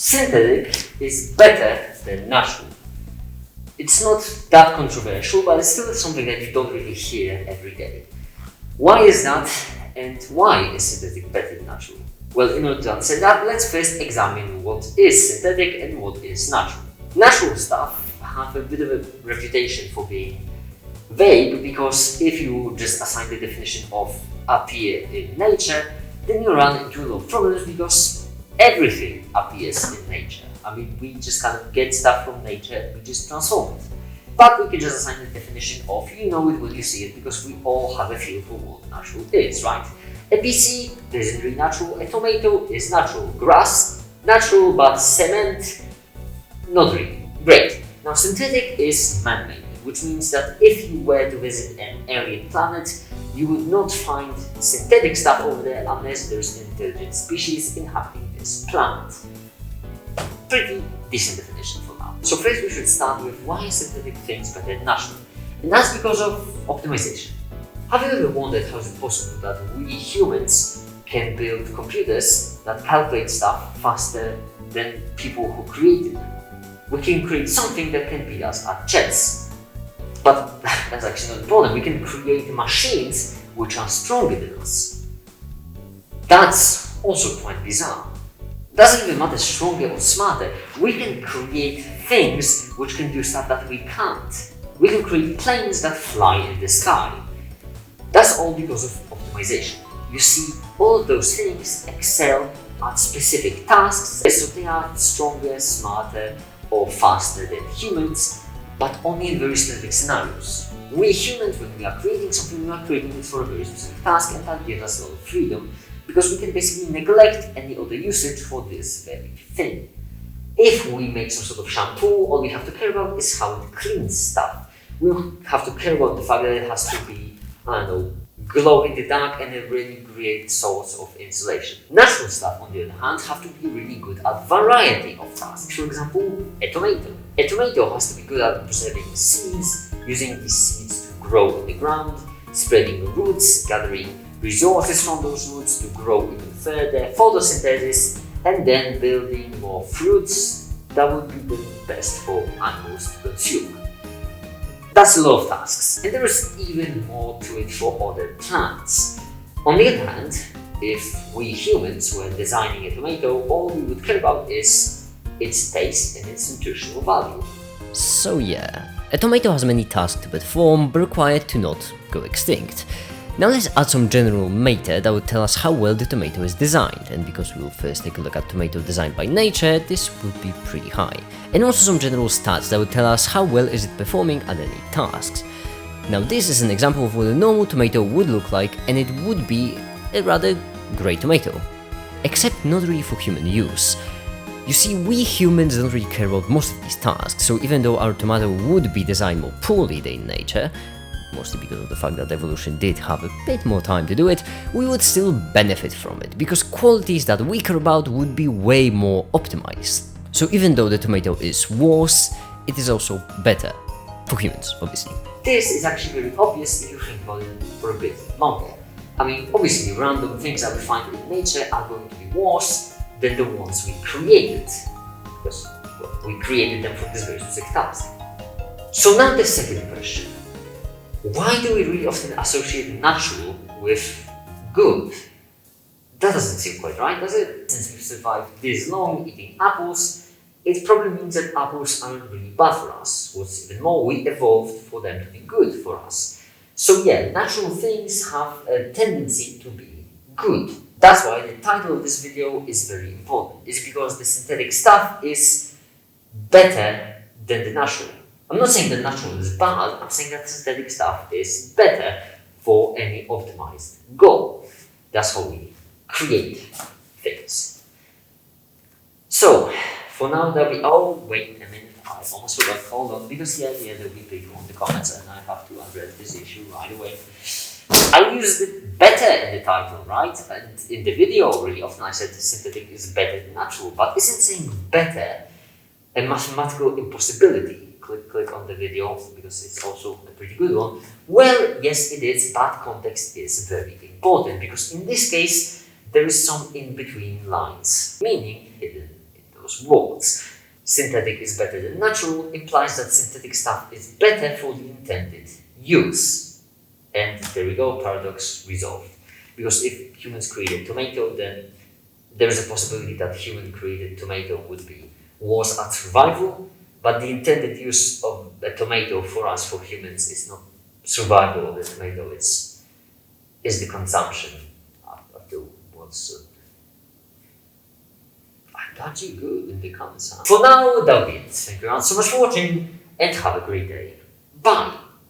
synthetic is better than natural. It's not that controversial, but it's still something that you don't really hear every day. Why is that, and why is synthetic better than natural? Well, in order to answer that, let's first examine what is synthetic and what is natural. Natural stuff have a bit of a reputation for being vague, because if you just assign the definition of appear in nature, then you run into a lot of problems, because everything appears in nature. I mean, we just kind of get stuff from nature and we just transform it. But we can just assign the definition of you know it when you see it, because we all have a feel for what natural is, right? A PC isn't really natural, a tomato is natural, grass, natural, but cement, not really. Great. Now, synthetic is man-made, which means that if you were to visit an alien planet, you would not find synthetic stuff over there unless there's an intelligent species inhabiting this planet. Pretty decent definition for now. So first we should start with why synthetic things better than natural. And that's because of optimization. Have you ever wondered how is it possible that we humans can build computers that calculate stuff faster than people who created them? We can create something that can beat us at chess. But that's actually not the problem. We can create machines which are stronger than us. That's also quite bizarre. Doesn't even matter stronger or smarter, we can create things which can do stuff that we can't. We can create planes that fly in the sky. That's all because of optimization. You see, all of those things excel at specific tasks, so they are stronger, smarter, or faster than humans, but only in very specific scenarios. We humans, when we are creating something, we are creating it for a very specific task, and that gives us a lot of freedom, because we can basically neglect any other usage for this very thing. If we make some sort of shampoo, all we have to care about is how it cleans stuff. We don't have to care about the fact that it has to be, I don't know, glow in the dark and a really great source of insulation. Natural stuff, on the other hand, have to be really good at variety of tasks. For example, a tomato. A tomato has to be good at preserving seeds, using these seeds to grow in the ground, spreading roots, gathering resources from those roots to grow even further, photosynthesis, and then building more fruits that would be the best for animals to consume. That's a lot of tasks, and there is even more to it for other plants. On the other hand, if we humans were designing a tomato, all we would care about is its taste and its nutritional value. So yeah, a tomato has many tasks to perform, but required to not go extinct. Now let's add some general meta that would tell us how well the tomato is designed, and because we will first take a look at tomato design by nature, this would be pretty high. And also some general stats that would tell us how well is it performing at any tasks. Now this is an example of what a normal tomato would look like, and it would be a rather great tomato. Except not really for human use. You see, we humans don't really care about most of these tasks, so even though our tomato would be designed more poorly than nature, mostly because of the fact that evolution did have a bit more time to do it, we would still benefit from it, because qualities that we care about would be way more optimized. So even though the tomato is worse, it is also better. For humans, obviously. This is actually very obvious if you think about it for a bit longer. I mean, obviously random things that we find in nature are going to be worse than the ones we created, because well, we created them for this very specific task. So now the second question. Why do we really often associate natural with good? That doesn't seem quite right, does it? Since we've survived this long eating apples, it probably means that apples aren't really bad for us. What's even more, we evolved for them to be good for us. So yeah, natural things have a tendency to be good. That's why the title of this video is very important. It's because the synthetic stuff is better than the natural. I'm not saying that natural is bad, I'm saying that synthetic stuff is better for any optimized goal. That's how we create things. So, for now that we, oh wait a minute, I almost forgot, hold on, because there'll be people in the comments and I have to address this issue right away. I used it better in the title, right? And in the video, really often I said synthetic is better than natural, but isn't saying better a mathematical impossibility? Click on the video because it's also a pretty good one. Well, yes it is, but context is very important because in this case there is some in-between lines, meaning hidden in those those words. Synthetic is better than natural implies that synthetic stuff is better for the intended use. And there we go, paradox resolved. Because if humans created tomato, then there is a possibility that human-created tomato would be worse at survival, but the intended use of a tomato for us, for humans, is not survival of the tomato, is the consumption afterwards. I'm touching good in the comments. For now, that'll be it. Thank you all so much for watching, and have a great day. Bye!